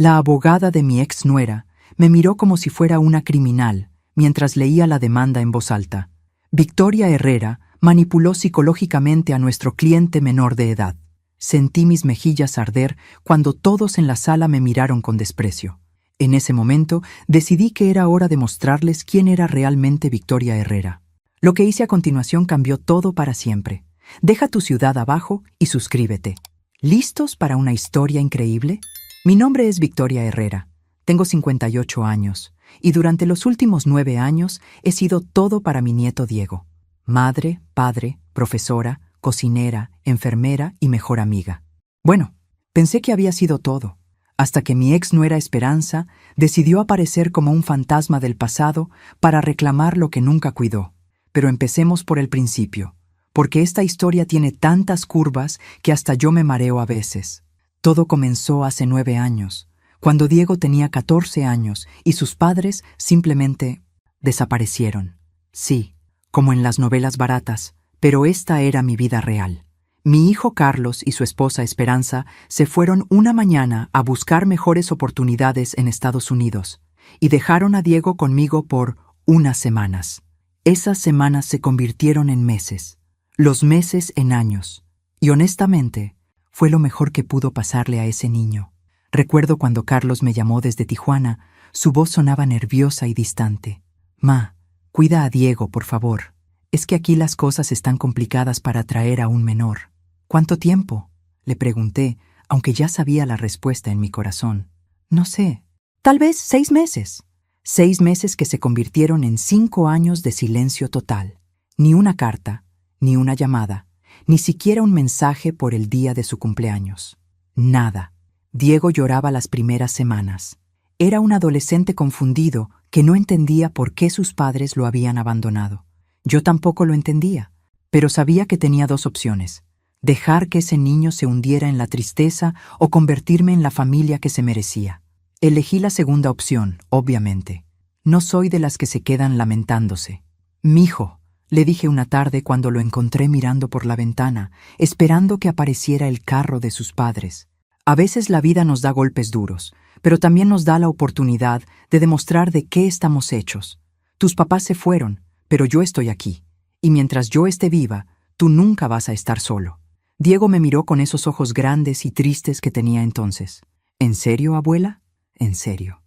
La abogada de mi ex nuera me miró como si fuera una criminal mientras leía la demanda en voz alta. Victoria Herrera manipuló psicológicamente a nuestro cliente menor de edad. Sentí mis mejillas arder cuando todos en la sala me miraron con desprecio. En ese momento decidí que era hora de mostrarles quién era realmente Victoria Herrera. Lo que hice a continuación cambió todo para siempre. Deja tu ciudad abajo y suscríbete. ¿Listos para una historia increíble? Mi nombre es Victoria Herrera. Tengo 58 años y durante los últimos 9 años he sido todo para mi nieto Diego. Madre, padre, profesora, cocinera, enfermera y mejor amiga. Bueno, pensé que había sido todo, hasta que mi ex nuera Esperanza decidió aparecer como un fantasma del pasado para reclamar lo que nunca cuidó. Pero empecemos por el principio, porque esta historia tiene tantas curvas que hasta yo me mareo a veces. Todo comenzó hace 9 años, cuando Diego tenía 14 años y sus padres simplemente desaparecieron. Sí, como en las novelas baratas, pero esta era mi vida real. Mi hijo Carlos y su esposa Esperanza se fueron una mañana a buscar mejores oportunidades en Estados Unidos y dejaron a Diego conmigo por unas semanas. Esas semanas se convirtieron en meses, los meses en años, y honestamente, fue lo mejor que pudo pasarle a ese niño. Recuerdo cuando Carlos me llamó desde Tijuana, su voz sonaba nerviosa y distante. «Ma, cuida a Diego, por favor. Es que aquí las cosas están complicadas para traer a un menor». «¿Cuánto tiempo?», le pregunté, aunque ya sabía la respuesta en mi corazón. «No sé. Tal vez 6 meses». 6 meses que se convirtieron en 5 años de silencio total. Ni una carta, ni una llamada, ni siquiera un mensaje por el día de su cumpleaños. Nada. Diego lloraba las primeras semanas. Era un adolescente confundido que no entendía por qué sus padres lo habían abandonado. Yo tampoco lo entendía, pero sabía que tenía 2 opciones: dejar que ese niño se hundiera en la tristeza o convertirme en la familia que se merecía. Elegí la segunda opción, obviamente. No soy de las que se quedan lamentándose. «Mijo», le dije una tarde cuando lo encontré mirando por la ventana, esperando que apareciera el carro de sus padres. A veces la vida nos da golpes duros, pero también nos da la oportunidad de demostrar de qué estamos hechos. Tus papás se fueron, pero yo estoy aquí. Y mientras yo esté viva, tú nunca vas a estar solo. Diego me miró con esos ojos grandes y tristes que tenía entonces. «¿En serio, abuela?». «En serio».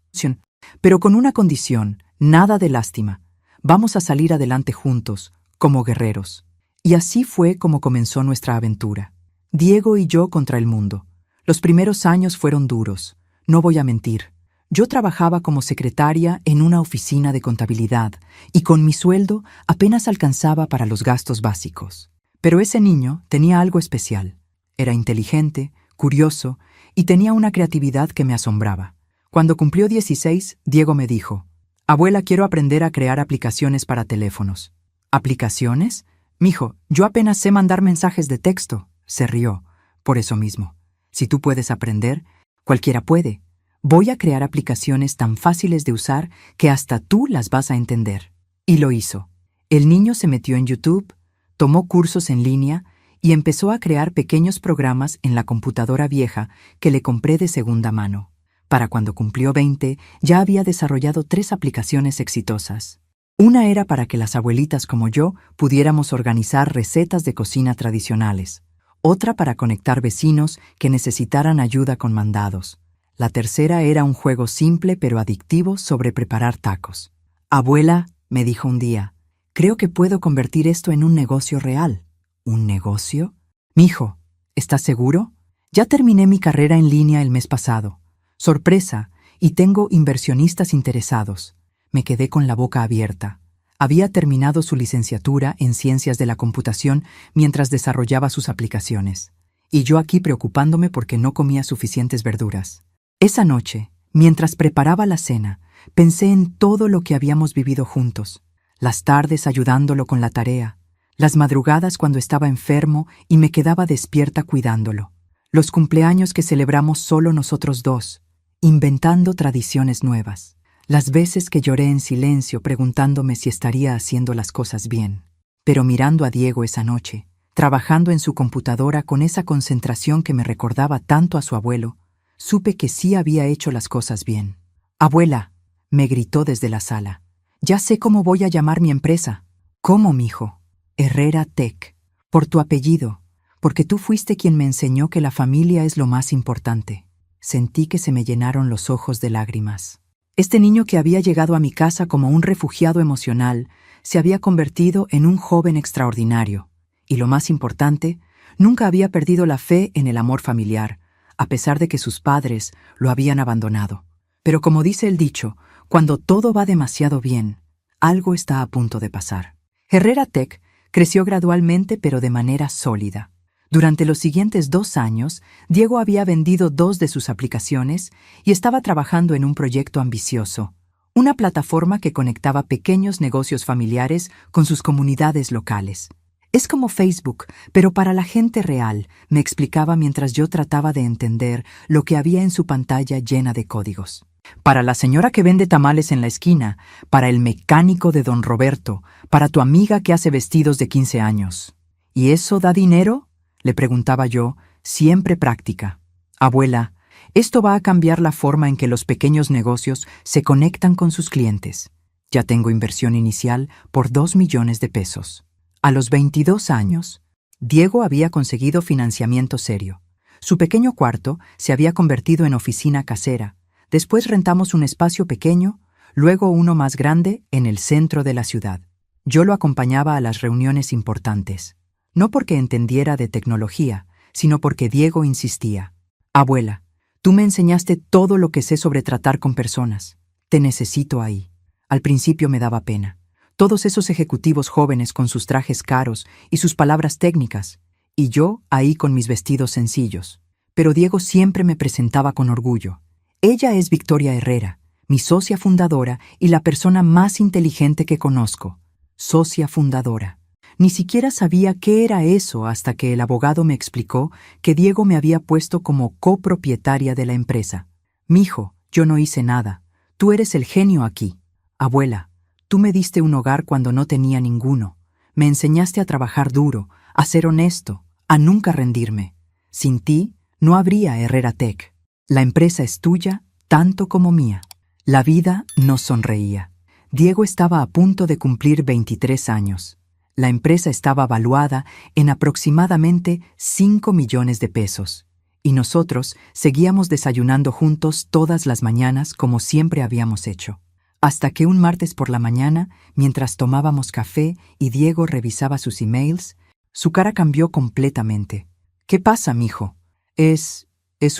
«Pero con una condición, nada de lástima. Vamos a salir adelante juntos, como guerreros». Y así fue como comenzó nuestra aventura. Diego y yo contra el mundo. Los primeros años fueron duros, no voy a mentir. Yo trabajaba como secretaria en una oficina de contabilidad y con mi sueldo apenas alcanzaba para los gastos básicos. Pero ese niño tenía algo especial. Era inteligente, curioso y tenía una creatividad que me asombraba. Cuando cumplió 16, Diego me dijo: «Abuela, quiero aprender a crear aplicaciones para teléfonos». «¿Aplicaciones? Mijo, yo apenas sé mandar mensajes de texto», se rió. «Por eso mismo. Si tú puedes aprender, cualquiera puede. Voy a crear aplicaciones tan fáciles de usar que hasta tú las vas a entender». Y lo hizo. El niño se metió en YouTube, tomó cursos en línea y empezó a crear pequeños programas en la computadora vieja que le compré de segunda mano. Para cuando cumplió 20, ya había desarrollado 3 aplicaciones exitosas. Una era para que las abuelitas como yo pudiéramos organizar recetas de cocina tradicionales. Otra para conectar vecinos que necesitaran ayuda con mandados. La tercera era un juego simple pero adictivo sobre preparar tacos. «Abuela», me dijo un día, «creo que puedo convertir esto en un negocio real». «¿Un negocio?». «Mijo, ¿estás seguro? Ya terminé mi carrera en línea el mes pasado. Sorpresa, y tengo inversionistas interesados». Me quedé con la boca abierta. Había terminado su licenciatura en Ciencias de la Computación mientras desarrollaba sus aplicaciones. Y yo aquí preocupándome porque no comía suficientes verduras. Esa noche, mientras preparaba la cena, pensé en todo lo que habíamos vivido juntos. Las tardes ayudándolo con la tarea. Las madrugadas cuando estaba enfermo y me quedaba despierta cuidándolo. Los cumpleaños que celebramos solo nosotros 2. Inventando tradiciones nuevas. Las veces que lloré en silencio preguntándome si estaría haciendo las cosas bien. Pero mirando a Diego esa noche, trabajando en su computadora con esa concentración que me recordaba tanto a su abuelo, Supe que sí había hecho las cosas bien. «Abuela», me gritó desde la sala. «Ya sé cómo voy a llamar mi empresa». «¿Cómo, mijo?» «Herrera Tech. Por tu apellido. Porque tú fuiste quien me enseñó que la familia es lo más importante». Sentí que se me llenaron los ojos de lágrimas. Este niño que había llegado a mi casa como un refugiado emocional se había convertido en un joven extraordinario. Y lo más importante, nunca había perdido la fe en el amor familiar, a pesar de que sus padres lo habían abandonado. Pero como dice el dicho, cuando todo va demasiado bien, algo está a punto de pasar. Herrera Tech creció gradualmente pero de manera sólida. Durante los siguientes 2 años, Diego había vendido 2 de sus aplicaciones y estaba trabajando en un proyecto ambicioso, una plataforma que conectaba pequeños negocios familiares con sus comunidades locales. «Es como Facebook, pero para la gente real», me explicaba mientras yo trataba de entender lo que había en su pantalla llena de códigos. «Para la señora que vende tamales en la esquina, para el mecánico de don Roberto, para tu amiga que hace vestidos de 15 años. ¿Y eso da dinero?», le preguntaba yo, siempre práctica. «Abuela, esto va a cambiar la forma en que los pequeños negocios se conectan con sus clientes. Ya tengo inversión inicial por 2 millones de pesos». A los 22 años, Diego había conseguido financiamiento serio. Su pequeño cuarto se había convertido en oficina casera. Después rentamos un espacio pequeño, luego uno más grande en el centro de la ciudad. Yo lo acompañaba a las reuniones importantes. No porque entendiera de tecnología, sino porque Diego insistía. «Abuela, tú me enseñaste todo lo que sé sobre tratar con personas. Te necesito ahí». Al principio me daba pena. Todos esos ejecutivos jóvenes con sus trajes caros y sus palabras técnicas, y yo ahí con mis vestidos sencillos. Pero Diego siempre me presentaba con orgullo. «Ella es Victoria Herrera, mi socia fundadora y la persona más inteligente que conozco». Socia fundadora. Ni siquiera sabía qué era eso hasta que el abogado me explicó que Diego me había puesto como copropietaria de la empresa. «Mijo, yo no hice nada. Tú eres el genio aquí. Abuela, tú me diste un hogar cuando no tenía ninguno. Me enseñaste a trabajar duro, a ser honesto, a nunca rendirme. Sin ti, no habría Herrera Tech. La empresa es tuya, tanto como mía». La vida nos sonreía. Diego estaba a punto de cumplir 23 años. La empresa estaba valuada en aproximadamente 5 millones de pesos. Y nosotros seguíamos desayunando juntos todas las mañanas como siempre habíamos hecho. Hasta que un martes por la mañana, mientras tomábamos café y Diego revisaba sus emails, su cara cambió completamente. «¿Qué pasa, mijo?» Es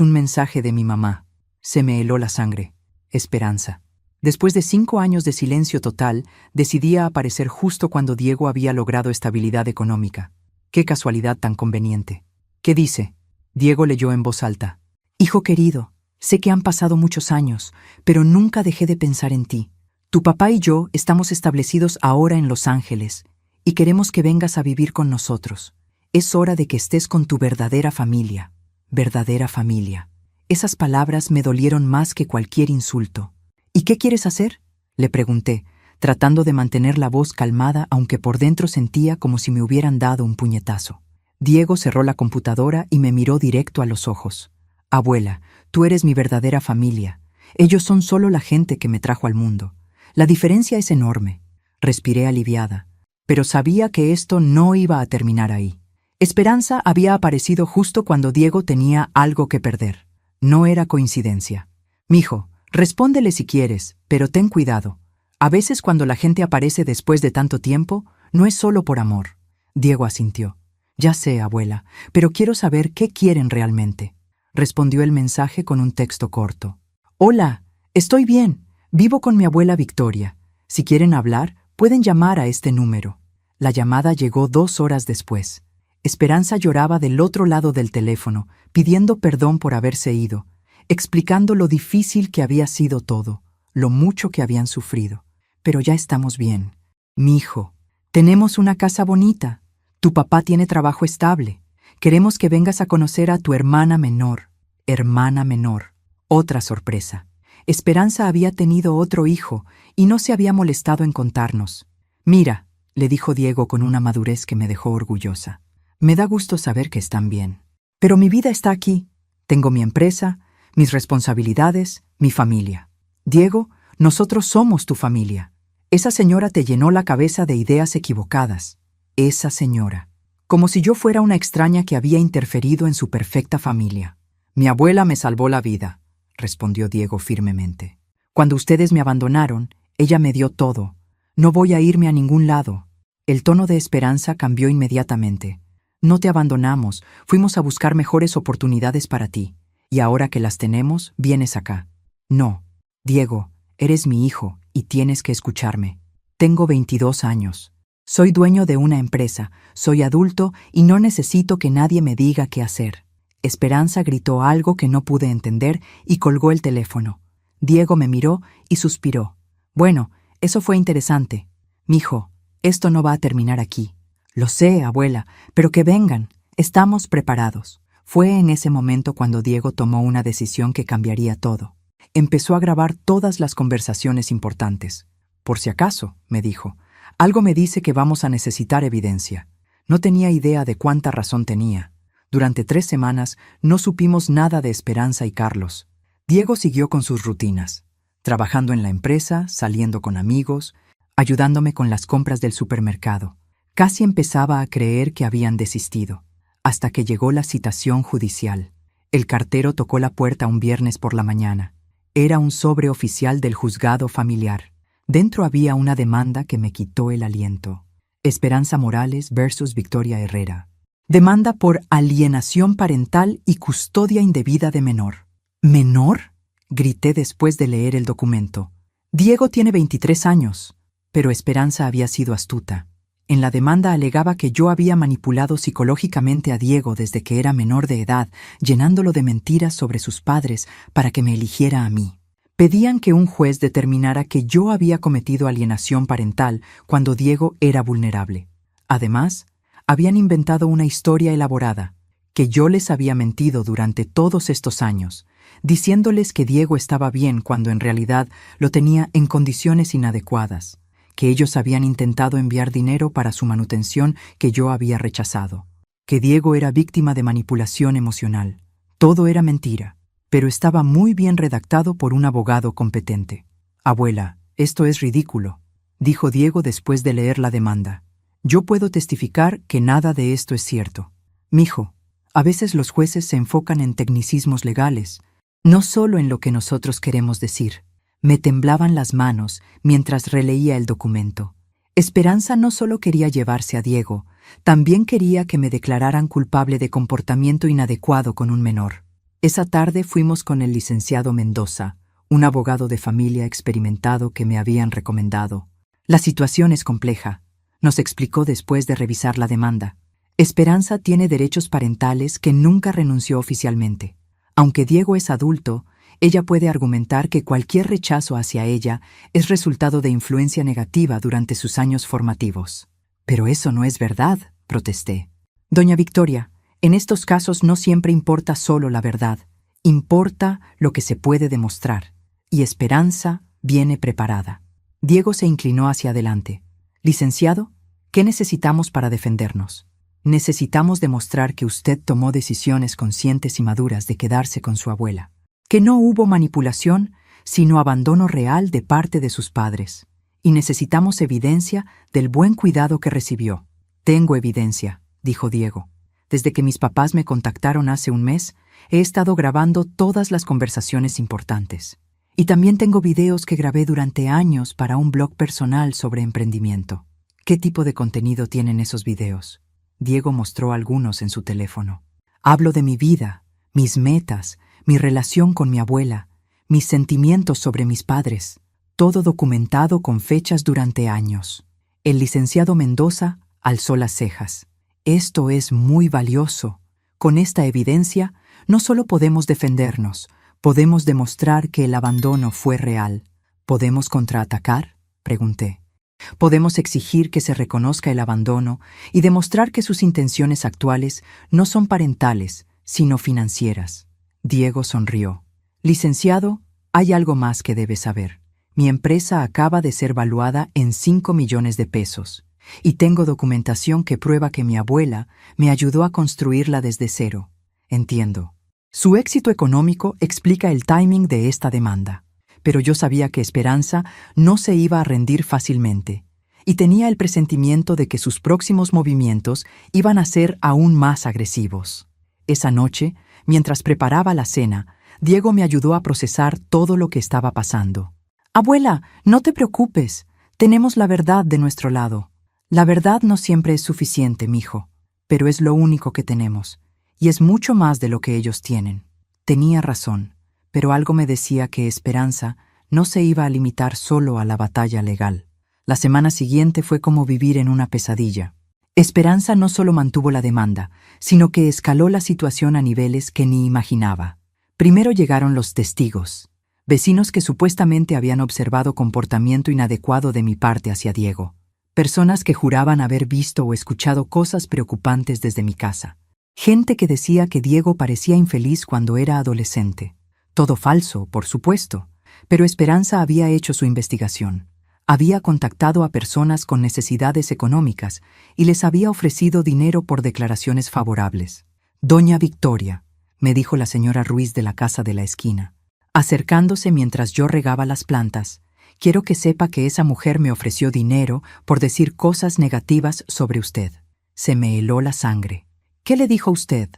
un mensaje de mi mamá». Se me heló la sangre. Esperanza. Después de 5 años de silencio total, decidí aparecer justo cuando Diego había logrado estabilidad económica. Qué casualidad tan conveniente. «¿Qué dice?» Diego leyó en voz alta. «Hijo querido, sé que han pasado muchos años, pero nunca dejé de pensar en ti. Tu papá y yo estamos establecidos ahora en Los Ángeles y queremos que vengas a vivir con nosotros. Es hora de que estés con tu verdadera familia». Verdadera familia. Esas palabras me dolieron más que cualquier insulto. «¿Y qué quieres hacer?», le pregunté, tratando de mantener la voz calmada aunque por dentro sentía como si me hubieran dado un puñetazo. Diego cerró la computadora y me miró directo a los ojos. «Abuela, tú eres mi verdadera familia. Ellos son solo la gente que me trajo al mundo. La diferencia es enorme». Respiré aliviada, pero sabía que esto no iba a terminar ahí. Esperanza había aparecido justo cuando Diego tenía algo que perder. No era coincidencia. «Mijo, respóndele si quieres, pero ten cuidado. A veces cuando la gente aparece después de tanto tiempo, no es solo por amor». Diego asintió. «Ya sé, abuela, pero quiero saber qué quieren realmente». Respondió el mensaje con un texto corto. «Hola, estoy bien. Vivo con mi abuela Victoria. Si quieren hablar, pueden llamar a este número». La llamada llegó 2 horas después. Esperanza lloraba del otro lado del teléfono, pidiendo perdón por haberse ido, explicando lo difícil que había sido todo, lo mucho que habían sufrido. «Pero ya estamos bien. Mijo, tenemos una casa bonita. Tu papá tiene trabajo estable. Queremos que vengas a conocer a tu hermana menor». Hermana menor. Otra sorpresa. Esperanza había tenido otro hijo y no se había molestado en contarnos. «Mira», le dijo Diego con una madurez que me dejó orgullosa. «Me da gusto saber que están bien. Pero mi vida está aquí. Tengo mi empresa, mis responsabilidades, mi familia. Diego, nosotros somos tu familia. Esa señora te llenó la cabeza de ideas equivocadas. Esa señora. Como si yo fuera una extraña que había interferido en su perfecta familia. Mi abuela me salvó la vida, respondió Diego firmemente. Cuando ustedes me abandonaron, ella me dio todo. No voy a irme a ningún lado. El tono de Esperanza cambió inmediatamente. No te abandonamos, fuimos a buscar mejores oportunidades para ti. Y ahora que las tenemos, vienes acá. No, Diego, eres mi hijo y tienes que escucharme. Tengo 22 años. Soy dueño de una empresa, soy adulto y no necesito que nadie me diga qué hacer. Esperanza gritó algo que no pude entender y colgó el teléfono. Diego me miró y suspiró. Bueno, eso fue interesante. Mijo, esto no va a terminar aquí. Lo sé, abuela, pero que vengan. Estamos preparados. Fue en ese momento cuando Diego tomó una decisión que cambiaría todo. Empezó a grabar todas las conversaciones importantes. Por si acaso, me dijo, algo me dice que vamos a necesitar evidencia. No tenía idea de cuánta razón tenía. Durante 3 semanas no supimos nada de Esperanza y Carlos. Diego siguió con sus rutinas, trabajando en la empresa, saliendo con amigos, ayudándome con las compras del supermercado. Casi empezaba a creer que habían desistido, hasta que llegó la citación judicial. El cartero tocó la puerta un viernes por la mañana. Era un sobre oficial del juzgado familiar. Dentro había una demanda que me quitó el aliento. Esperanza Morales versus Victoria Herrera. Demanda por alienación parental y custodia indebida de menor. ¿Menor?, grité después de leer el documento. Diego tiene 23 años, pero Esperanza había sido astuta. En la demanda alegaba que yo había manipulado psicológicamente a Diego desde que era menor de edad, llenándolo de mentiras sobre sus padres para que me eligiera a mí. Pedían que un juez determinara que yo había cometido alienación parental cuando Diego era vulnerable. Además, habían inventado una historia elaborada, que yo les había mentido durante todos estos años, diciéndoles que Diego estaba bien cuando en realidad lo tenía en condiciones inadecuadas, que ellos habían intentado enviar dinero para su manutención que yo había rechazado, que Diego era víctima de manipulación emocional. Todo era mentira, pero estaba muy bien redactado por un abogado competente. Abuela, esto es ridículo, dijo Diego después de leer la demanda. Yo puedo testificar que nada de esto es cierto. Mijo, a veces los jueces se enfocan en tecnicismos legales, no solo en lo que nosotros queremos decir. Me temblaban las manos mientras releía el documento. Esperanza no solo quería llevarse a Diego, también quería que me declararan culpable de comportamiento inadecuado con un menor. Esa tarde fuimos con el licenciado Mendoza, un abogado de familia experimentado que me habían recomendado. La situación es compleja, nos explicó después de revisar la demanda. Esperanza tiene derechos parentales que nunca renunció oficialmente. Aunque Diego es adulto, ella puede argumentar que cualquier rechazo hacia ella es resultado de influencia negativa durante sus años formativos. Pero eso no es verdad, protesté. Doña Victoria, en estos casos no siempre importa solo la verdad, importa lo que se puede demostrar, y Esperanza viene preparada. Diego se inclinó hacia adelante. Licenciado, ¿qué necesitamos para defendernos? Necesitamos demostrar que usted tomó decisiones conscientes y maduras de quedarse con su abuela, que no hubo manipulación, sino abandono real de parte de sus padres, y necesitamos evidencia del buen cuidado que recibió. Tengo evidencia, dijo Diego. Desde que mis papás me contactaron hace un mes, he estado grabando todas las conversaciones importantes. Y también tengo videos que grabé durante años para un blog personal sobre emprendimiento. ¿Qué tipo de contenido tienen esos videos? Diego mostró algunos en su teléfono. Hablo de mi vida, mis metas, mi relación con mi abuela, mis sentimientos sobre mis padres, todo documentado con fechas durante años. El licenciado Mendoza alzó las cejas. Esto es muy valioso. Con esta evidencia, no solo podemos defendernos, podemos demostrar que el abandono fue real. ¿Podemos contraatacar?, pregunté. Podemos exigir que se reconozca el abandono y demostrar que sus intenciones actuales no son parentales, sino financieras. Diego sonrió. Licenciado, hay algo más que debe saber. Mi empresa acaba de ser valuada en 5 millones de pesos y tengo documentación que prueba que mi abuela me ayudó a construirla desde cero. Entiendo. Su éxito económico explica el timing de esta demanda. Pero yo sabía que Esperanza no se iba a rendir fácilmente, y tenía el presentimiento de que sus próximos movimientos iban a ser aún más agresivos. Esa noche, mientras preparaba la cena, Diego me ayudó a procesar todo lo que estaba pasando. «Abuela, no te preocupes. Tenemos la verdad de nuestro lado. La verdad no siempre es suficiente, mijo, pero es lo único que tenemos, y es mucho más de lo que ellos tienen». Tenía razón, pero algo me decía que Esperanza no se iba a limitar solo a la batalla legal. La semana siguiente fue como vivir en una pesadilla. Esperanza no solo mantuvo la demanda, sino que escaló la situación a niveles que ni imaginaba. Primero llegaron los testigos, vecinos que supuestamente habían observado comportamiento inadecuado de mi parte hacia Diego, personas que juraban haber visto o escuchado cosas preocupantes desde mi casa, gente que decía que Diego parecía infeliz cuando era adolescente. Todo falso, por supuesto, pero Esperanza había hecho su investigación. Había contactado a personas con necesidades económicas y les había ofrecido dinero por declaraciones favorables. «Doña Victoria», me dijo la señora Ruiz de la casa de la esquina, acercándose mientras yo regaba las plantas, «quiero que sepa que esa mujer me ofreció dinero por decir cosas negativas sobre usted». Se me heló la sangre. «¿Qué le dijo usted?»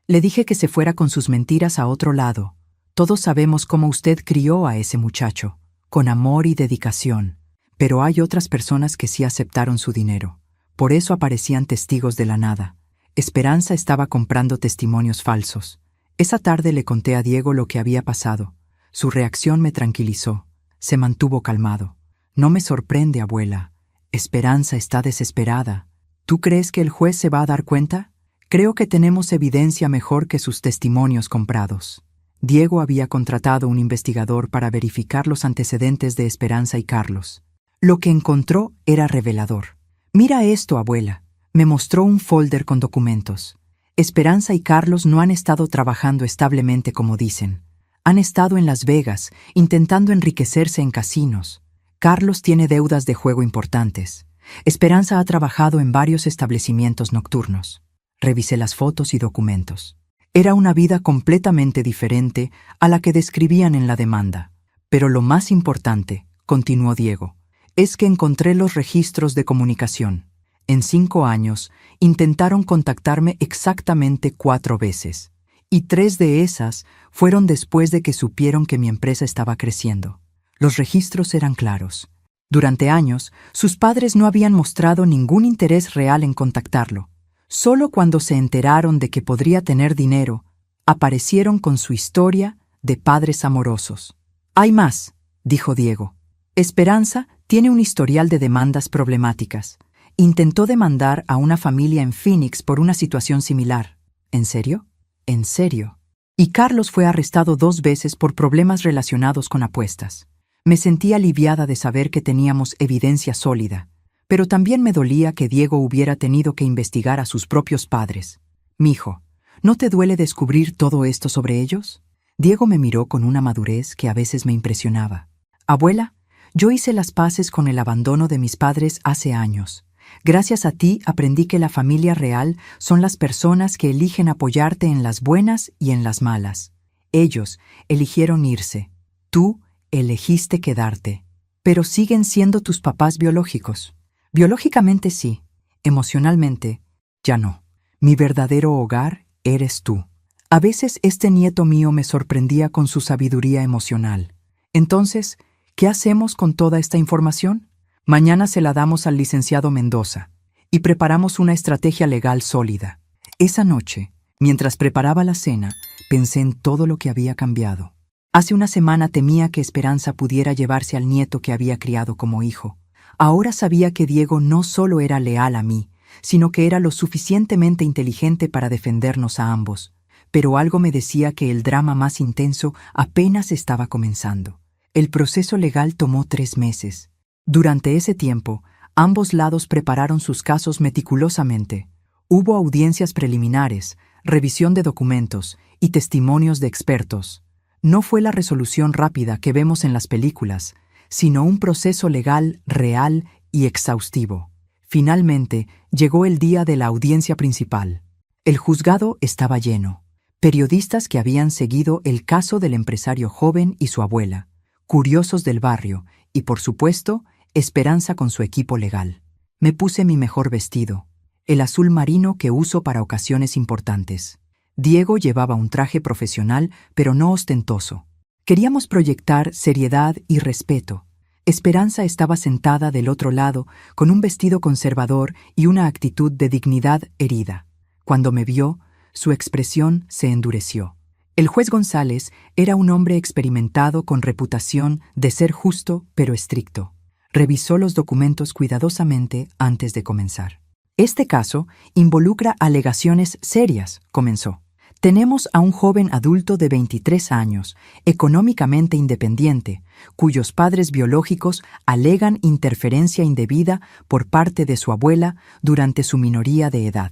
«Le dije que se fuera con sus mentiras a otro lado. Todos sabemos cómo usted crió a ese muchacho, con amor y dedicación. Pero hay otras personas que sí aceptaron su dinero. Por eso aparecían testigos de la nada. Esperanza estaba comprando testimonios falsos. Esa tarde le conté a Diego lo que había pasado. Su reacción me tranquilizó. Se mantuvo calmado. «No me sorprende, abuela. Esperanza está desesperada. ¿Tú crees que el juez se va a dar cuenta? Creo que tenemos evidencia mejor que sus testimonios comprados». Diego había contratado un investigador para verificar los antecedentes de Esperanza y Carlos. Lo que encontró era revelador. «Mira esto, abuela». Me mostró un folder con documentos. Esperanza y Carlos no han estado trabajando establemente como dicen. Han estado en Las Vegas, intentando enriquecerse en casinos. Carlos tiene deudas de juego importantes. Esperanza ha trabajado en varios establecimientos nocturnos. Revisé las fotos y documentos. Era una vida completamente diferente a la que describían en la demanda. Pero lo más importante, continuó Diego, es que encontré los registros de comunicación. En 5 años, intentaron contactarme exactamente 4 veces, y 3 de esas fueron después de que supieron que mi empresa estaba creciendo. Los registros eran claros. Durante años, sus padres no habían mostrado ningún interés real en contactarlo. Solo cuando se enteraron de que podría tener dinero, aparecieron con su historia de padres amorosos. «Hay más», dijo Diego. «Esperanza tiene un historial de demandas problemáticas. Intentó demandar a una familia en Phoenix por una situación similar». «¿En serio?». «En serio». «Y Carlos fue arrestado 2 veces por problemas relacionados con apuestas». Me sentí aliviada de saber que teníamos evidencia sólida, pero también me dolía que Diego hubiera tenido que investigar a sus propios padres. «Mijo, ¿no te duele descubrir todo esto sobre ellos?». Diego me miró con una madurez que a veces me impresionaba. «Abuela, yo hice las paces con el abandono de mis padres hace años. Gracias a ti aprendí que la familia real son las personas que eligen apoyarte en las buenas y en las malas. Ellos eligieron irse. Tú elegiste quedarte. Pero siguen siendo tus papás biológicos». «Biológicamente sí. Emocionalmente, ya no. Mi verdadero hogar eres tú». A veces este nieto mío me sorprendía con su sabiduría emocional. Entonces, ¿qué hacemos con toda esta información? Mañana se la damos al licenciado Mendoza y preparamos una estrategia legal sólida. Esa noche, mientras preparaba la cena, pensé en todo lo que había cambiado. Hace una semana temía que Esperanza pudiera llevarse al nieto que había criado como hijo. Ahora sabía que Diego no solo era leal a mí, sino que era lo suficientemente inteligente para defendernos a ambos. Pero algo me decía que el drama más intenso apenas estaba comenzando. El proceso legal tomó 3 meses. Durante ese tiempo, ambos lados prepararon sus casos meticulosamente. Hubo audiencias preliminares, revisión de documentos y testimonios de expertos. No fue la resolución rápida que vemos en las películas, sino un proceso legal real y exhaustivo. Finalmente, llegó el día de la audiencia principal. El juzgado estaba lleno, Periodistas que habían seguido el caso del empresario joven y su abuela, curiosos del barrio y, por supuesto, Esperanza con su equipo legal. Me puse mi mejor vestido, el azul marino que uso para ocasiones importantes. Diego llevaba un traje profesional, pero no ostentoso. Queríamos proyectar seriedad y respeto. Esperanza estaba sentada del otro lado, con un vestido conservador y una actitud de dignidad herida. Cuando me vio, su expresión se endureció. El juez González era un hombre experimentado con reputación de ser justo pero estricto. Revisó los documentos cuidadosamente antes de comenzar. Este caso involucra alegaciones serias, comenzó. Tenemos a un joven adulto de 23 años, económicamente independiente, cuyos padres biológicos alegan interferencia indebida por parte de su abuela durante su minoría de edad.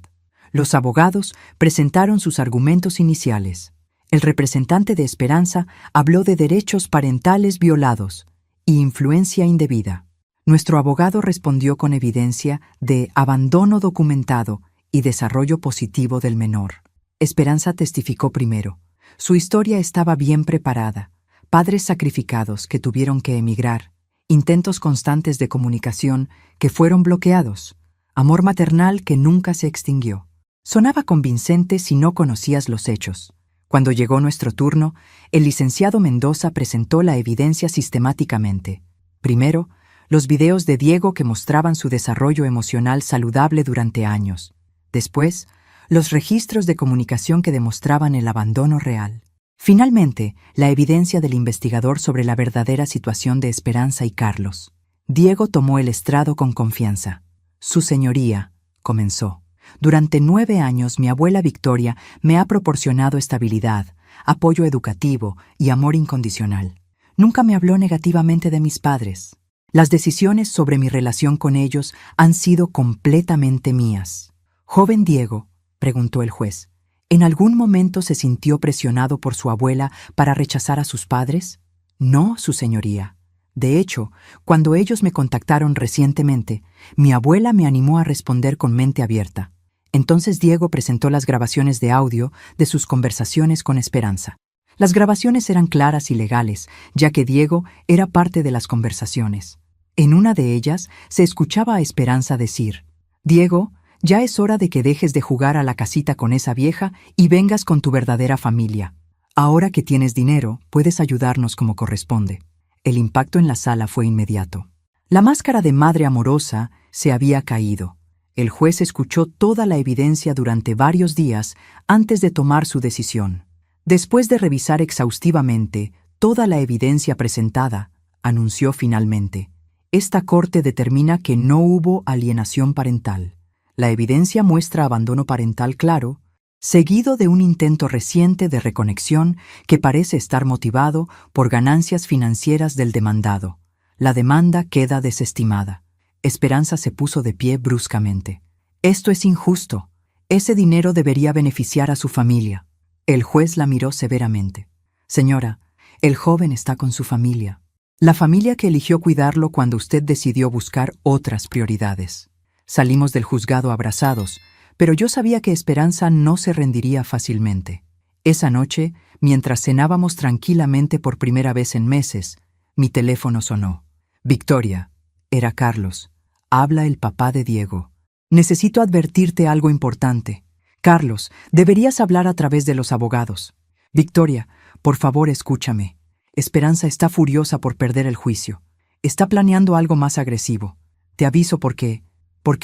Los abogados presentaron sus argumentos iniciales. El representante de Esperanza habló de derechos parentales violados y influencia indebida. Nuestro abogado respondió con evidencia de abandono documentado y desarrollo positivo del menor. Esperanza testificó primero. Su historia estaba bien preparada. Padres sacrificados que tuvieron que emigrar, intentos constantes de comunicación que fueron bloqueados, amor maternal que nunca se extinguió. Sonaba convincente si no conocías los hechos. Cuando llegó nuestro turno, el licenciado Mendoza presentó la evidencia sistemáticamente. Primero, los videos de Diego que mostraban su desarrollo emocional saludable durante años. Después, los registros de comunicación que demostraban el abandono real. Finalmente, la evidencia del investigador sobre la verdadera situación de Esperanza y Carlos. Diego tomó el estrado con confianza. Su señoría, comenzó. Durante 9 años mi abuela Victoria me ha proporcionado estabilidad, apoyo educativo y amor incondicional. Nunca me habló negativamente de mis padres. Las decisiones sobre mi relación con ellos han sido completamente mías. Joven Diego, preguntó el juez, ¿en algún momento se sintió presionado por su abuela para rechazar a sus padres? No, su señoría. De hecho, cuando ellos me contactaron recientemente, mi abuela me animó a responder con mente abierta. Entonces Diego presentó las grabaciones de audio de sus conversaciones con Esperanza. Las grabaciones eran claras y legales, ya que Diego era parte de las conversaciones. En una de ellas se escuchaba a Esperanza decir: «Diego, ya es hora de que dejes de jugar a la casita con esa vieja y vengas con tu verdadera familia. Ahora que tienes dinero, puedes ayudarnos como corresponde». El impacto en la sala fue inmediato. La máscara de madre amorosa se había caído. El juez escuchó toda la evidencia durante varios días antes de tomar su decisión. Después de revisar exhaustivamente toda la evidencia presentada, anunció finalmente: «Esta corte determina que no hubo alienación parental. La evidencia muestra abandono parental claro, seguido de un intento reciente de reconexión que parece estar motivado por ganancias financieras del demandado. La demanda queda desestimada». Esperanza se puso de pie bruscamente. «Esto es injusto. Ese dinero debería beneficiar a su familia». El juez la miró severamente. «Señora, el joven está con su familia. La familia que eligió cuidarlo cuando usted decidió buscar otras prioridades. Salimos del juzgado abrazados, pero yo sabía que Esperanza no se rendiría fácilmente. Esa noche, mientras cenábamos tranquilamente por primera vez en meses, mi teléfono sonó. Victoria, era Carlos. Habla el papá de Diego. Necesito advertirte algo importante. Carlos, deberías hablar a través de los abogados. Victoria, por favor escúchame. Esperanza está furiosa por perder el juicio. Está planeando algo más agresivo. Te aviso porque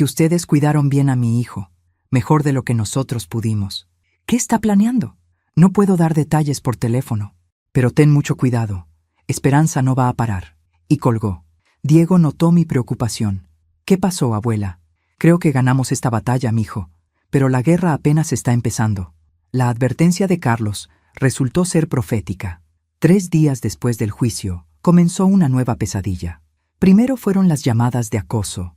ustedes cuidaron bien a mi hijo, mejor de lo que nosotros pudimos. ¿Qué está planeando? No puedo dar detalles por teléfono, pero ten mucho cuidado. Esperanza no va a parar». Y colgó. Diego notó mi preocupación. «¿Qué pasó, abuela? Creo que ganamos esta batalla, mijo, pero la guerra apenas está empezando». La advertencia de Carlos resultó ser profética. 3 días después del juicio, comenzó una nueva pesadilla. Primero fueron las llamadas de acoso.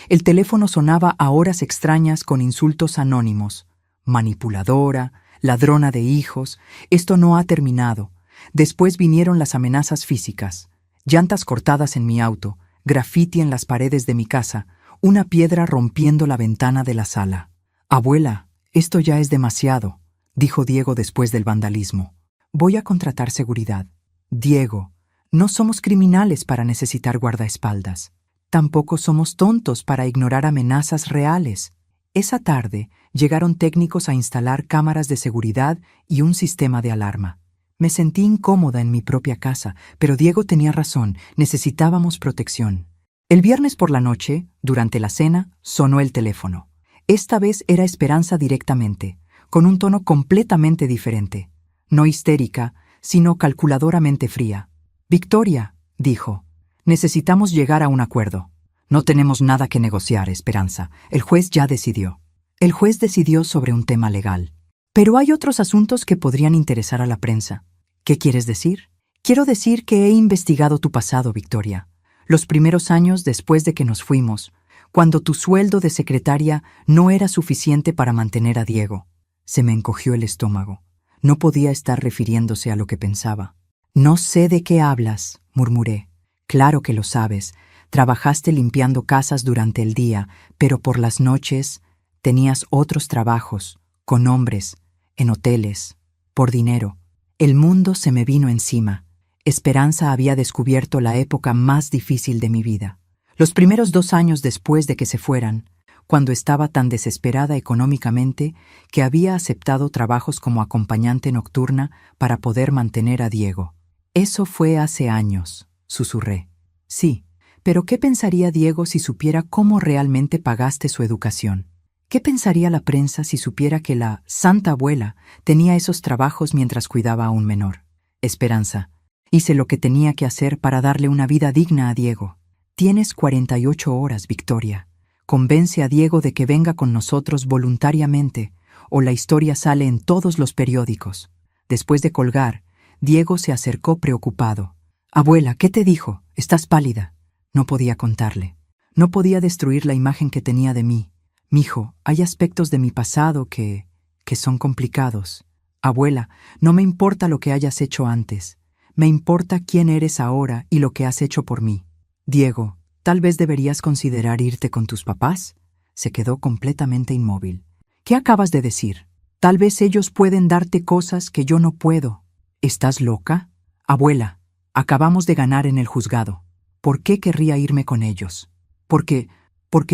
El teléfono sonaba a horas extrañas con insultos anónimos. Manipuladora, ladrona de hijos, esto no ha terminado. Después vinieron las amenazas físicas. Llantas cortadas en mi auto, grafiti en las paredes de mi casa, una piedra rompiendo la ventana de la sala. «Abuela, esto ya es demasiado. dijo Diego después del vandalismo. Voy a contratar seguridad. Diego, no somos criminales para necesitar guardaespaldas. Tampoco somos tontos para ignorar amenazas reales. Esa tarde llegaron técnicos a instalar cámaras de seguridad y un sistema de alarma. Me sentí incómoda en mi propia casa, pero Diego tenía razón, necesitábamos protección. El viernes por la noche, durante la cena, sonó el teléfono. Esta vez era Esperanza directamente, con un tono completamente diferente. No histérica, sino calculadoramente fría. «Victoria», dijo, «necesitamos llegar a un acuerdo. No tenemos nada que negociar, Esperanza. El juez ya decidió». El juez decidió sobre un tema legal. Pero hay otros asuntos que podrían interesar a la prensa. ¿Qué quieres decir? Quiero decir que he investigado tu pasado, Victoria. Los primeros años después de que nos fuimos, cuando tu sueldo de secretaria no era suficiente para mantener a Diego. Se me encogió el estómago. No podía estar refiriéndose a lo que pensaba. «No sé de qué hablas», murmuré. «Claro que lo sabes. Trabajaste limpiando casas durante el día, pero por las noches tenías otros trabajos, con hombres, en hoteles, por dinero. El mundo se me vino encima. Esperanza había descubierto la época más difícil de mi vida. Los primeros 2 años después de que se fueran, cuando estaba tan desesperada económicamente que había aceptado trabajos como acompañante nocturna para poder mantener a Diego. Eso fue hace años, susurré. Sí, pero ¿qué pensaría Diego si supiera cómo realmente pagaste su educación? ¿Qué pensaría la prensa si supiera que la santa abuela tenía esos trabajos mientras cuidaba a un menor? Esperanza, hice lo que tenía que hacer para darle una vida digna a Diego. Tienes 48 horas, Victoria. Convence a Diego de que venga con nosotros voluntariamente, o la historia sale en todos los periódicos. Después de colgar, Diego se acercó preocupado. «Abuela, ¿qué te dijo? Estás pálida». No podía contarle. No podía destruir la imagen que tenía de mí. «Mijo, hay aspectos de mi pasado que son complicados. Abuela, no me importa lo que hayas hecho antes. Me importa quién eres ahora y lo que has hecho por mí. Diego, ¿tal vez deberías considerar irte con tus papás?» Se quedó completamente inmóvil. «¿Qué acabas de decir? Tal vez ellos pueden darte cosas que yo no puedo». «¿Estás loca?» «Abuela, acabamos de ganar en el juzgado. ¿Por qué querría irme con ellos? Porque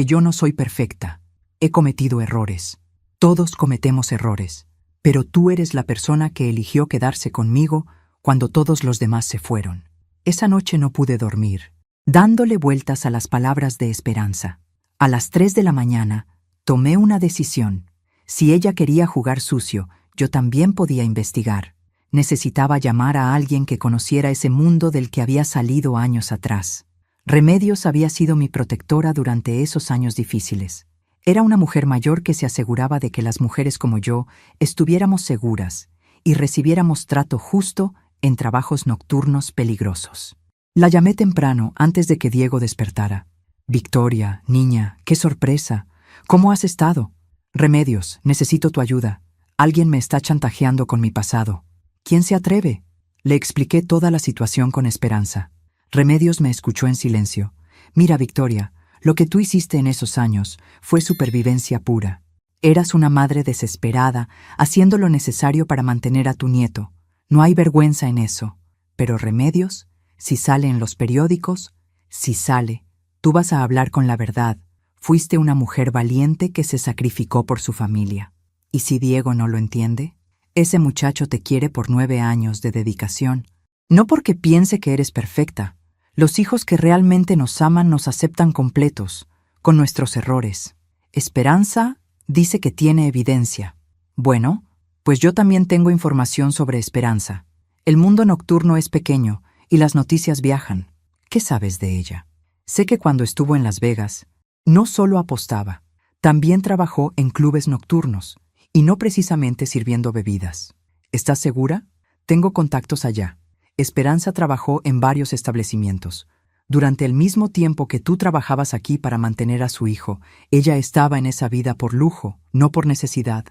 yo no soy perfecta. He cometido errores. Todos cometemos errores. Pero tú eres la persona que eligió quedarse conmigo cuando todos los demás se fueron». Esa noche no pude dormir, dándole vueltas a las palabras de Esperanza. A las 3 de la mañana, tomé una decisión. Si ella quería jugar sucio, yo también podía investigar. Necesitaba llamar a alguien que conociera ese mundo del que había salido años atrás. Remedios había sido mi protectora durante esos años difíciles. Era una mujer mayor que se aseguraba de que las mujeres como yo estuviéramos seguras y recibiéramos trato justo en trabajos nocturnos peligrosos. La llamé temprano, antes de que Diego despertara. «Victoria, niña, qué sorpresa. ¿Cómo has estado?» «Remedios, necesito tu ayuda. Alguien me está chantajeando con mi pasado». «¿Quién se atreve?» Le expliqué toda la situación con Esperanza. Remedios me escuchó en silencio. «Mira, Victoria, lo que tú hiciste en esos años fue supervivencia pura. Eras una madre desesperada, haciendo lo necesario para mantener a tu nieto. No hay vergüenza en eso. Pero Remedios, si sale en los periódicos, si sale, tú vas a hablar con la verdad. Fuiste una mujer valiente que se sacrificó por su familia. ¿Y si Diego no lo entiende? Ese muchacho te quiere por 9 años de dedicación. No porque piense que eres perfecta. Los hijos que realmente nos aman nos aceptan completos, con nuestros errores. Esperanza dice que tiene evidencia. Bueno, pues yo también tengo información sobre Esperanza. El mundo nocturno es pequeño y las noticias viajan. ¿Qué sabes de ella? Sé que cuando estuvo en Las Vegas, no solo apostaba, también trabajó en clubes nocturnos, y no precisamente sirviendo bebidas. ¿Estás segura? Tengo contactos allá. Esperanza trabajó en varios establecimientos. Durante el mismo tiempo que tú trabajabas aquí para mantener a su hijo, ella estaba en esa vida por lujo, no por necesidad.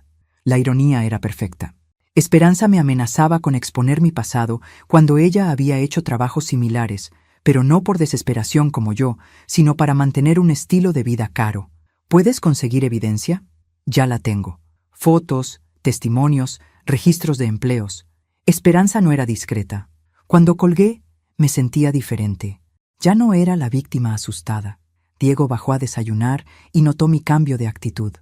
La ironía era perfecta. Esperanza me amenazaba con exponer mi pasado cuando ella había hecho trabajos similares, pero no por desesperación como yo, sino para mantener un estilo de vida caro. ¿Puedes conseguir evidencia? Ya la tengo. Fotos, testimonios, registros de empleos. Esperanza no era discreta. Cuando colgué, me sentía diferente. Ya no era la víctima asustada. Diego bajó a desayunar y notó mi cambio de actitud.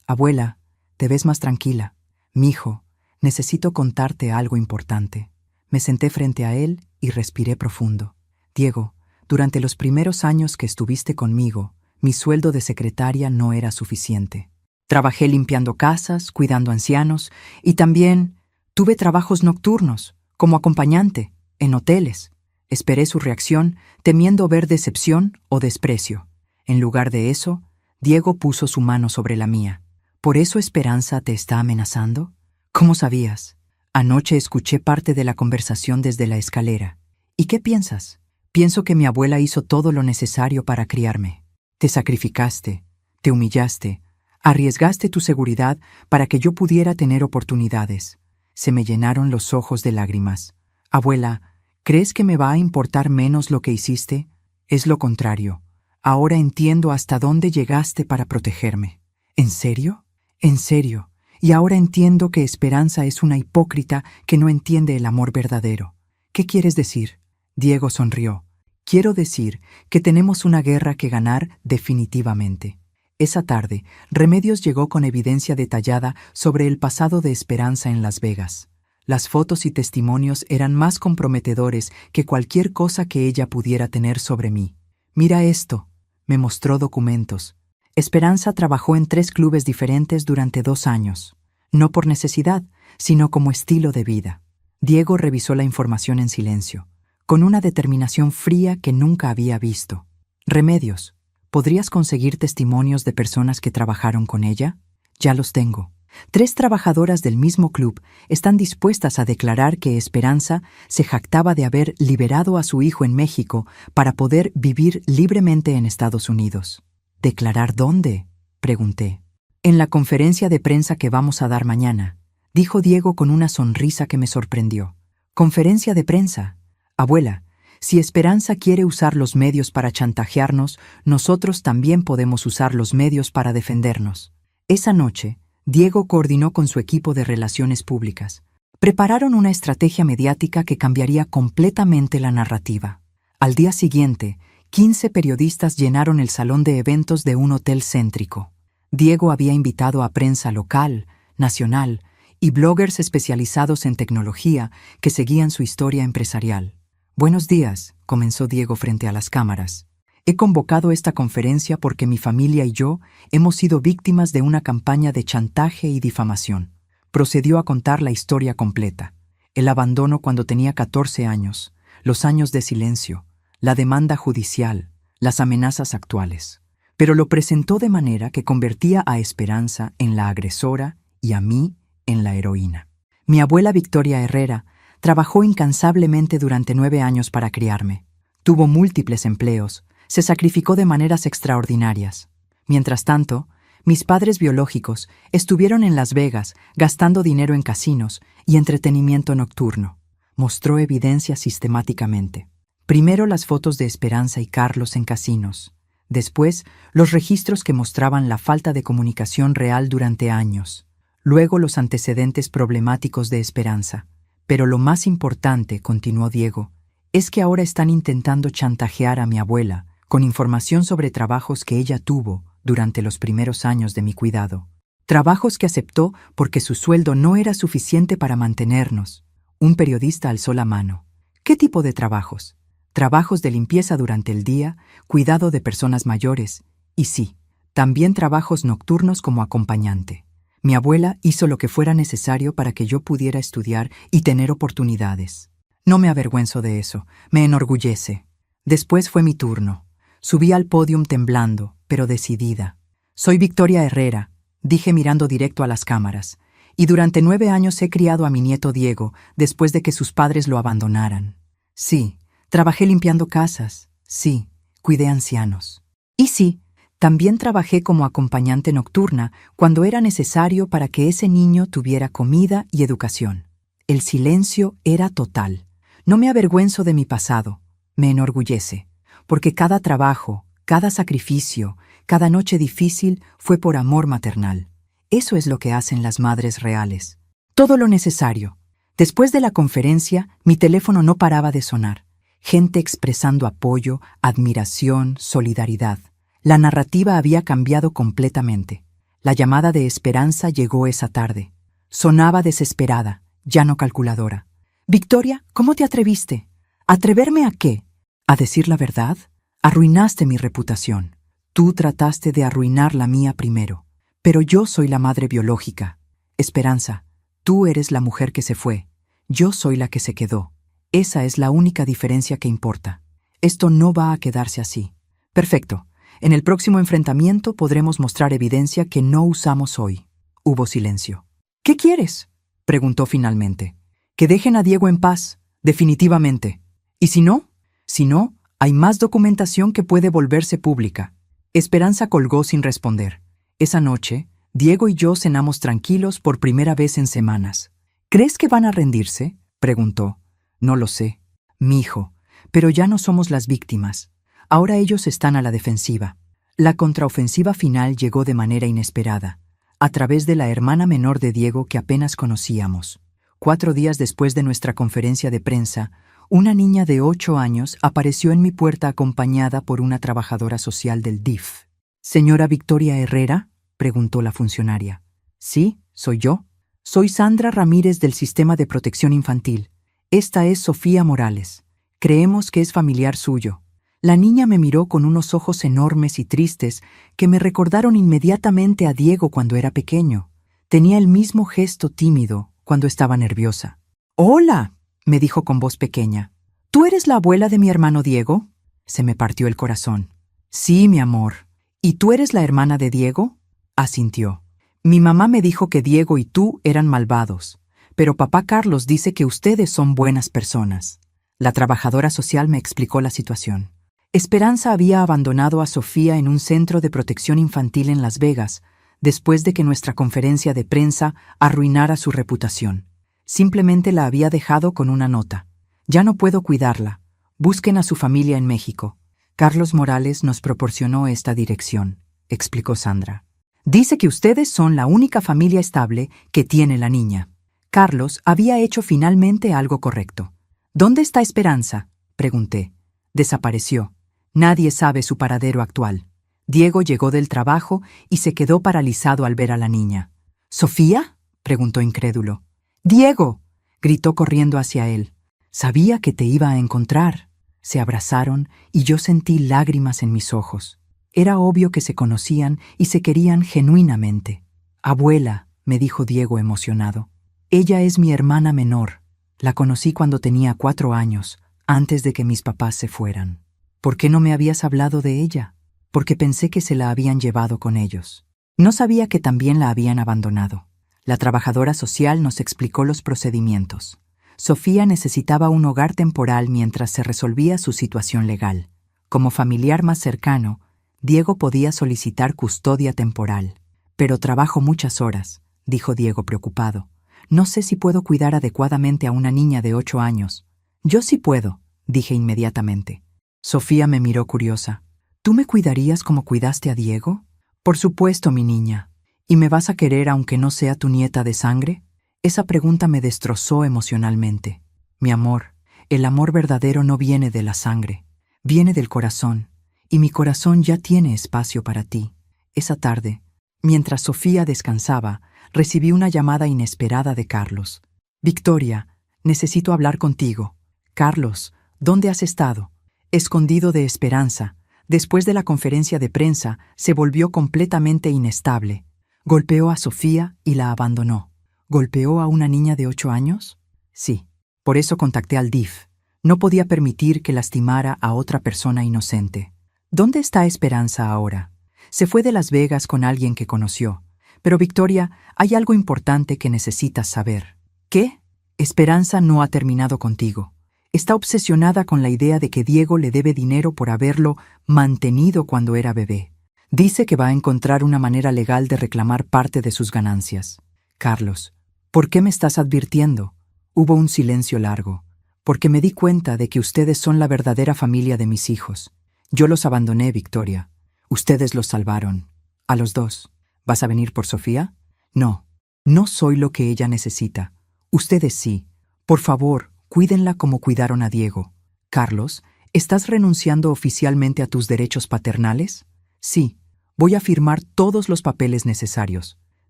Abuela, te ves más tranquila. Mijo, necesito contarte algo importante. Me senté frente a él y respiré profundo. Diego, durante los primeros años que estuviste conmigo, mi sueldo de secretaria no era suficiente. Trabajé limpiando casas, cuidando ancianos y también tuve trabajos nocturnos, como acompañante, en hoteles. Esperé su reacción, temiendo ver decepción o desprecio. En lugar de eso, Diego puso su mano sobre la mía. ¿Por eso Esperanza te está amenazando? ¿Cómo sabías? Anoche escuché parte de la conversación desde la escalera. ¿Y qué piensas? Pienso que mi abuela hizo todo lo necesario para criarme. Te sacrificaste, te humillaste, arriesgaste tu seguridad para que yo pudiera tener oportunidades. Se me llenaron los ojos de lágrimas. Abuela, ¿crees que me va a importar menos lo que hiciste? Es lo contrario. Ahora entiendo hasta dónde llegaste para protegerme. ¿En serio? En serio. Y ahora entiendo que Esperanza es una hipócrita que no entiende el amor verdadero. ¿Qué quieres decir? Diego sonrió. Quiero decir que tenemos una guerra que ganar definitivamente. Esa tarde, Remedios llegó con evidencia detallada sobre el pasado de Esperanza en Las Vegas. Las fotos y testimonios eran más comprometedores que cualquier cosa que ella pudiera tener sobre mí. Mira esto. Me mostró documentos. Esperanza trabajó en 3 clubes diferentes durante 2 años. No por necesidad, sino como estilo de vida. Diego revisó la información en silencio, con una determinación fría que nunca había visto. Remedios, ¿podrías conseguir testimonios de personas que trabajaron con ella? Ya los tengo. 3 trabajadoras del mismo club están dispuestas a declarar que Esperanza se jactaba de haber liberado a su hijo en México para poder vivir libremente en Estados Unidos. ¿Declarar dónde?, pregunté. En la conferencia de prensa que vamos a dar mañana, dijo Diego con una sonrisa que me sorprendió. ¿Conferencia de prensa? Abuela, si Esperanza quiere usar los medios para chantajearnos, nosotros también podemos usar los medios para defendernos. Esa noche, Diego coordinó con su equipo de relaciones públicas. Prepararon una estrategia mediática que cambiaría completamente la narrativa. Al día siguiente, 15 periodistas llenaron el salón de eventos de un hotel céntrico. Diego había invitado a prensa local, nacional y bloggers especializados en tecnología que seguían su historia empresarial. Buenos días, comenzó Diego frente a las cámaras. He convocado esta conferencia porque mi familia y yo hemos sido víctimas de una campaña de chantaje y difamación. Procedió a contar la historia completa. El abandono cuando tenía 14 años, los años de silencio, la demanda judicial, las amenazas actuales. Pero lo presentó de manera que convertía a Esperanza en la agresora y a mí en la heroína. Mi abuela Victoria Herrera trabajó incansablemente durante 9 años para criarme. Tuvo múltiples empleos, se sacrificó de maneras extraordinarias. Mientras tanto, mis padres biológicos estuvieron en Las Vegas gastando dinero en casinos y entretenimiento nocturno. Mostró evidencia sistemáticamente. Primero las fotos de Esperanza y Carlos en casinos. Después, los registros que mostraban la falta de comunicación real durante años. Luego los antecedentes problemáticos de Esperanza. Pero lo más importante, continuó Diego, es que ahora están intentando chantajear a mi abuela con información sobre trabajos que ella tuvo durante los primeros años de mi cuidado. Trabajos que aceptó porque su sueldo no era suficiente para mantenernos. Un periodista alzó la mano. ¿Qué tipo de trabajos? Trabajos de limpieza durante el día, cuidado de personas mayores y sí, también trabajos nocturnos como acompañante. Mi abuela hizo lo que fuera necesario para que yo pudiera estudiar y tener oportunidades. No me avergüenzo de eso, me enorgullece. Después fue mi turno. Subí al podium temblando, pero decidida. Soy Victoria Herrera, dije mirando directo a las cámaras, y durante 9 años he criado a mi nieto Diego después de que sus padres lo abandonaran. Sí, trabajé limpiando casas. Sí, cuidé ancianos. Y sí, también trabajé como acompañante nocturna cuando era necesario para que ese niño tuviera comida y educación. El silencio era total. No me avergüenzo de mi pasado, me enorgullece, porque cada trabajo, cada sacrificio, cada noche difícil fue por amor maternal. Eso es lo que hacen las madres reales. Todo lo necesario. Después de la conferencia, mi teléfono no paraba de sonar. Gente expresando apoyo, admiración, solidaridad. La narrativa había cambiado completamente. La llamada de Esperanza llegó esa tarde. Sonaba desesperada, ya no calculadora. Victoria, ¿cómo te atreviste? ¿Atreverme a qué? ¿A decir la verdad? Arruinaste mi reputación. Tú trataste de arruinar la mía primero. Pero yo soy la madre biológica. Esperanza, tú eres la mujer que se fue. Yo soy la que se quedó. Esa es la única diferencia que importa. Esto no va a quedarse así. Perfecto. En el próximo enfrentamiento podremos mostrar evidencia que no usamos hoy. Hubo silencio. ¿Qué quieres?, preguntó finalmente. Que dejen a Diego en paz, definitivamente. ¿Y si no? Si no, hay más documentación que puede volverse pública. Esperanza colgó sin responder. Esa noche, Diego y yo cenamos tranquilos por primera vez en semanas. ¿Crees que van a rendirse?, preguntó. No lo sé, mijo, pero ya no somos las víctimas. Ahora ellos están a la defensiva. La contraofensiva final llegó de manera inesperada, a través de la hermana menor de Diego que apenas conocíamos. 4 días después de nuestra conferencia de prensa, una niña de 8 años apareció en mi puerta acompañada por una trabajadora social del DIF. «¿Señora Victoria Herrera?», preguntó la funcionaria. «Sí, soy yo. Soy Sandra Ramírez del Sistema de Protección Infantil. Esta es Sofía Morales. Creemos que es familiar suyo». La niña me miró con unos ojos enormes y tristes que me recordaron inmediatamente a Diego cuando era pequeño. Tenía el mismo gesto tímido cuando estaba nerviosa. «Hola», me dijo con voz pequeña. «¿Tú eres la abuela de mi hermano Diego?». Se me partió el corazón. «Sí, mi amor». «¿Y tú eres la hermana de Diego?», asintió. «Mi mamá me dijo que Diego y tú eran malvados, pero papá Carlos dice que ustedes son buenas personas». La trabajadora social me explicó la situación. Esperanza había abandonado a Sofía en un centro de protección infantil en Las Vegas, después de que nuestra conferencia de prensa arruinara su reputación. Simplemente la había dejado con una nota. «Ya no puedo cuidarla. Busquen a su familia en México». Carlos Morales nos proporcionó esta dirección, explicó Sandra. «Dice que ustedes son la única familia estable que tiene la niña». Carlos había hecho finalmente algo correcto. «¿Dónde está Esperanza?», pregunté. «Desapareció. Nadie sabe su paradero actual». Diego llegó del trabajo y se quedó paralizado al ver a la niña. «¿Sofía?», preguntó incrédulo. «Diego», gritó corriendo hacia él. «Sabía que te iba a encontrar». Se abrazaron y yo sentí lágrimas en mis ojos. Era obvio que se conocían y se querían genuinamente. «Abuela», me dijo Diego emocionado. «Ella es mi hermana menor. La conocí cuando tenía 4 años, antes de que mis papás se fueran». «¿Por qué no me habías hablado de ella?». «Porque pensé que se la habían llevado con ellos. No sabía que también la habían abandonado». La trabajadora social nos explicó los procedimientos. Sofía necesitaba un hogar temporal mientras se resolvía su situación legal. Como familiar más cercano, Diego podía solicitar custodia temporal. «Pero trabajo muchas horas», dijo Diego preocupado. «No sé si puedo cuidar adecuadamente a una niña de 8 años». «Yo sí puedo», dije inmediatamente. Sofía me miró curiosa. «¿Tú me cuidarías como cuidaste a Diego?». «Por supuesto, mi niña. ¿Y me vas a querer aunque no sea tu nieta de sangre?». Esa pregunta me destrozó emocionalmente. «Mi amor, el amor verdadero no viene de la sangre, viene del corazón, y mi corazón ya tiene espacio para ti». Esa tarde, mientras Sofía descansaba, recibí una llamada inesperada de Carlos. «Victoria, necesito hablar contigo». «Carlos, ¿dónde has estado?». «Escondido de Esperanza. Después de la conferencia de prensa, se volvió completamente inestable. Golpeó a Sofía y la abandonó». «¿Golpeó a una niña de 8 años?». «Sí. Por eso contacté al DIF. No podía permitir que lastimara a otra persona inocente». «¿Dónde está Esperanza ahora?». «Se fue de Las Vegas con alguien que conoció. Pero Victoria, hay algo importante que necesitas saber». «¿Qué?». «Esperanza no ha terminado contigo. Está obsesionada con la idea de que Diego le debe dinero por haberlo mantenido cuando era bebé. Dice que va a encontrar una manera legal de reclamar parte de sus ganancias». «Carlos, ¿por qué me estás advirtiendo?». Hubo un silencio largo. «Porque me di cuenta de que ustedes son la verdadera familia de mis hijos. Yo los abandoné, Victoria. Ustedes los salvaron. A los 2. ¿Vas a venir por Sofía?». «No». No soy lo que ella necesita. Ustedes sí. Por favor, cuídenla como cuidaron a Diego. Carlos, ¿estás renunciando oficialmente a tus derechos paternales? Sí, voy a firmar todos los papeles necesarios.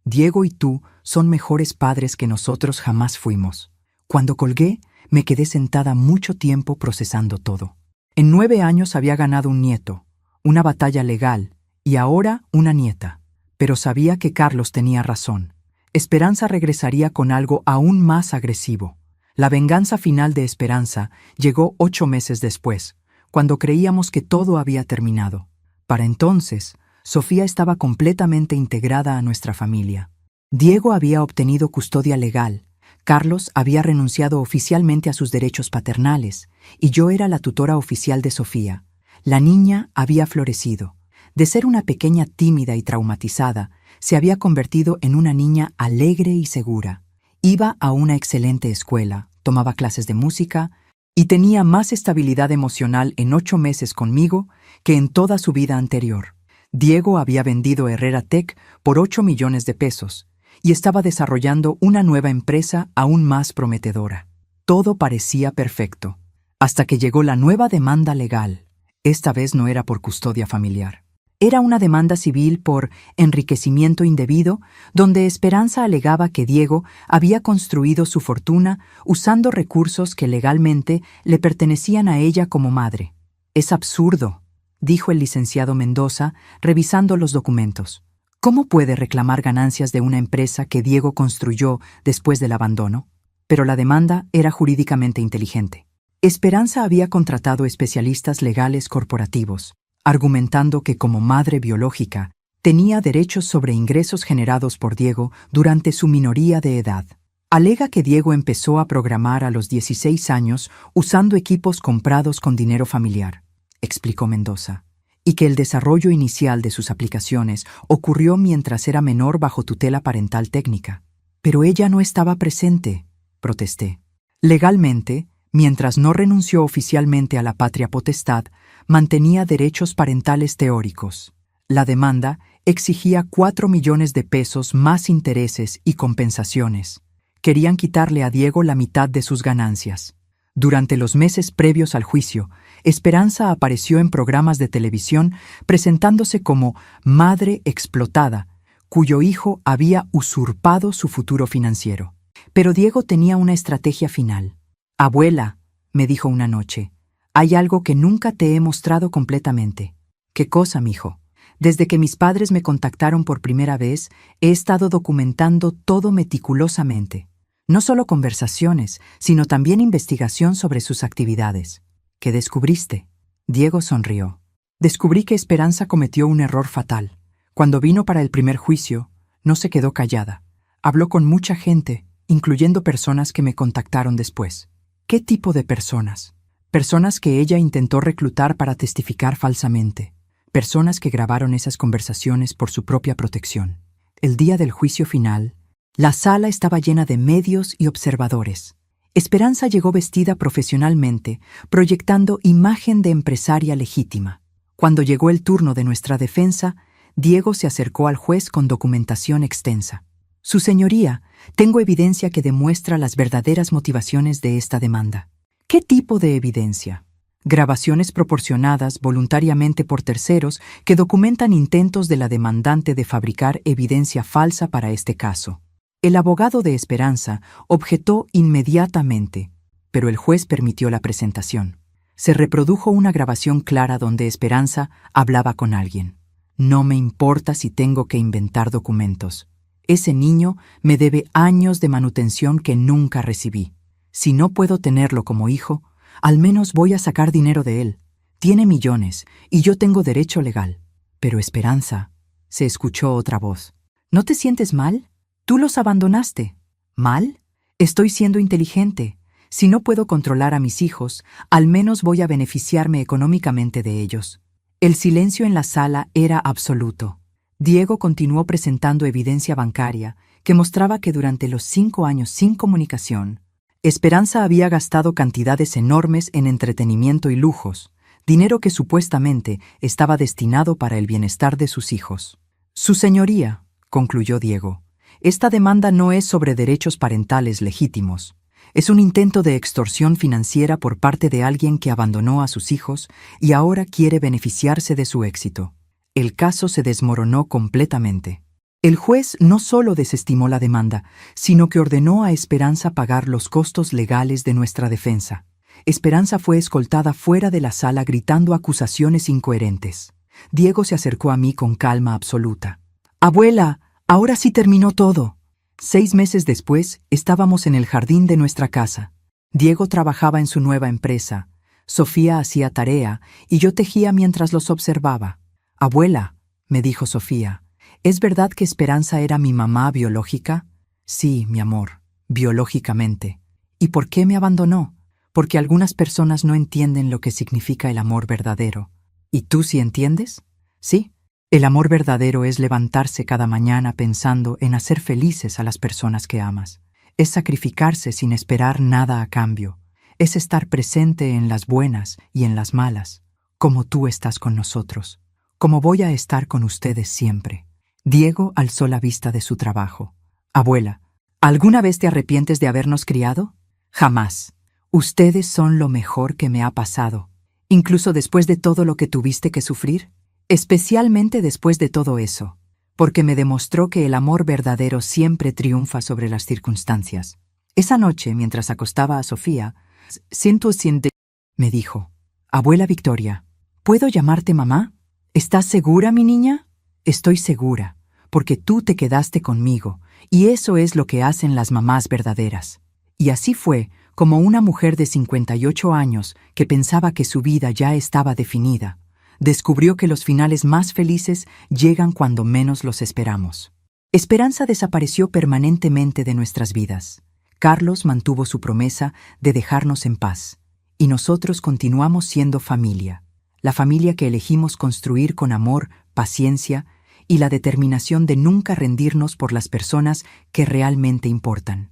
Diego y tú son mejores padres que nosotros jamás fuimos. Cuando colgué, me quedé sentada mucho tiempo procesando todo. En 9 años había ganado un nieto, una batalla legal, y ahora una nieta. Pero sabía que Carlos tenía razón. Esperanza regresaría con algo aún más agresivo. La venganza final de Esperanza llegó 8 meses después, cuando creíamos que todo había terminado. Para entonces, Sofía estaba completamente integrada a nuestra familia. Diego había obtenido custodia legal, Carlos había renunciado oficialmente a sus derechos paternales, y yo era la tutora oficial de Sofía. La niña había florecido. De ser una pequeña tímida y traumatizada, se había convertido en una niña alegre y segura. Iba a una excelente escuela, tomaba clases de música y tenía más estabilidad emocional en 8 meses conmigo que en toda su vida anterior. Diego había vendido Herrera Tech por 8 millones de pesos y estaba desarrollando una nueva empresa aún más prometedora. Todo parecía perfecto, hasta que llegó la nueva demanda legal. Esta vez no era por custodia familiar. Era una demanda civil por enriquecimiento indebido, donde Esperanza alegaba que Diego había construido su fortuna usando recursos que legalmente le pertenecían a ella como madre. «Es absurdo», dijo el licenciado Mendoza, revisando los documentos. «¿Cómo puede reclamar ganancias de una empresa que Diego construyó después del abandono?» Pero la demanda era jurídicamente inteligente. Esperanza había contratado especialistas legales corporativos, argumentando que como madre biológica tenía derechos sobre ingresos generados por Diego durante su minoría de edad. Alega que Diego empezó a programar a los 16 años usando equipos comprados con dinero familiar, explicó Mendoza, y que el desarrollo inicial de sus aplicaciones ocurrió mientras era menor bajo tutela parental técnica. «Pero ella no estaba presente», protesté. Legalmente, mientras no renunció oficialmente a la patria potestad, mantenía derechos parentales teóricos. La demanda exigía 4 millones de pesos más intereses y compensaciones. Querían quitarle a Diego la mitad de sus ganancias. Durante los meses previos al juicio, Esperanza apareció en programas de televisión presentándose como madre explotada, cuyo hijo había usurpado su futuro financiero. Pero Diego tenía una estrategia final. «Abuela», me dijo una noche, «hay algo que nunca te he mostrado completamente». «¿Qué cosa, mijo?» «Desde que mis padres me contactaron por primera vez, he estado documentando todo meticulosamente. No solo conversaciones, sino también investigación sobre sus actividades». «¿Qué descubriste?» Diego sonrió. «Descubrí que Esperanza cometió un error fatal. Cuando vino para el primer juicio, no se quedó callada. Habló con mucha gente, incluyendo personas que me contactaron después». «¿Qué tipo de personas?» «Personas que ella intentó reclutar para testificar falsamente. Personas que grabaron esas conversaciones por su propia protección». El día del juicio final, la sala estaba llena de medios y observadores. Esperanza llegó vestida profesionalmente, proyectando imagen de empresaria legítima. Cuando llegó el turno de nuestra defensa, Diego se acercó al juez con documentación extensa. «Su señoría, tengo evidencia que demuestra las verdaderas motivaciones de esta demanda». «¿Qué tipo de evidencia?» «Grabaciones proporcionadas voluntariamente por terceros que documentan intentos de la demandante de fabricar evidencia falsa para este caso». El abogado de Esperanza objetó inmediatamente, pero el juez permitió la presentación. Se reprodujo una grabación clara donde Esperanza hablaba con alguien. «No me importa si tengo que inventar documentos. Ese niño me debe años de manutención que nunca recibí. Si no puedo tenerlo como hijo, al menos voy a sacar dinero de él. Tiene millones y yo tengo derecho legal». «Pero Esperanza», se escuchó otra voz. «¿No te sientes mal? Tú los abandonaste». «¿Mal? Estoy siendo inteligente. Si no puedo controlar a mis hijos, al menos voy a beneficiarme económicamente de ellos». El silencio en la sala era absoluto. Diego continuó presentando evidencia bancaria que mostraba que durante los 5 años sin comunicación, Esperanza había gastado cantidades enormes en entretenimiento y lujos, dinero que supuestamente estaba destinado para el bienestar de sus hijos. «Su señoría», concluyó Diego, Esta demanda no es sobre derechos parentales legítimos. Es un intento de extorsión financiera por parte de alguien que abandonó a sus hijos y ahora quiere beneficiarse de su éxito. El caso se desmoronó completamente. El juez no solo desestimó la demanda, sino que ordenó a Esperanza pagar los costos legales de nuestra defensa. Esperanza fue escoltada fuera de la sala gritando acusaciones incoherentes. Diego se acercó a mí con calma absoluta. «Abuela, ahora sí terminó todo». 6 meses después, estábamos en el jardín de nuestra casa. Diego trabajaba en su nueva empresa. Sofía hacía tarea y yo tejía mientras los observaba. «Abuela», me dijo Sofía, ¿es verdad que Esperanza era mi mamá biológica? Sí, mi amor, biológicamente. ¿Y por qué me abandonó? Porque algunas personas no entienden lo que significa el amor verdadero. ¿Y tú sí entiendes? Sí. El amor verdadero es levantarse cada mañana pensando en hacer felices a las personas que amas. Es sacrificarse sin esperar nada a cambio. Es estar presente en las buenas y en las malas, como tú estás con nosotros, como voy a estar con ustedes siempre. Diego alzó la vista de su trabajo. Abuela, ¿alguna vez te arrepientes de habernos criado? Jamás. Ustedes son lo mejor que me ha pasado, incluso después de todo lo que tuviste que sufrir. Especialmente después de todo eso, porque me demostró que el amor verdadero siempre triunfa sobre las circunstancias. Esa noche, mientras acostaba a Sofía, me dijo, «Abuela Victoria, ¿puedo llamarte mamá? ¿Estás segura, mi niña?» «Estoy segura, porque tú te quedaste conmigo, y eso es lo que hacen las mamás verdaderas». Y así fue como una mujer de 58 años que pensaba que su vida ya estaba definida, descubrió que los finales más felices llegan cuando menos los esperamos. Esperanza desapareció permanentemente de nuestras vidas. Carlos mantuvo su promesa de dejarnos en paz, y nosotros continuamos siendo familia, la familia que elegimos construir con amor, paciencia y la determinación de nunca rendirnos por las personas que realmente importan.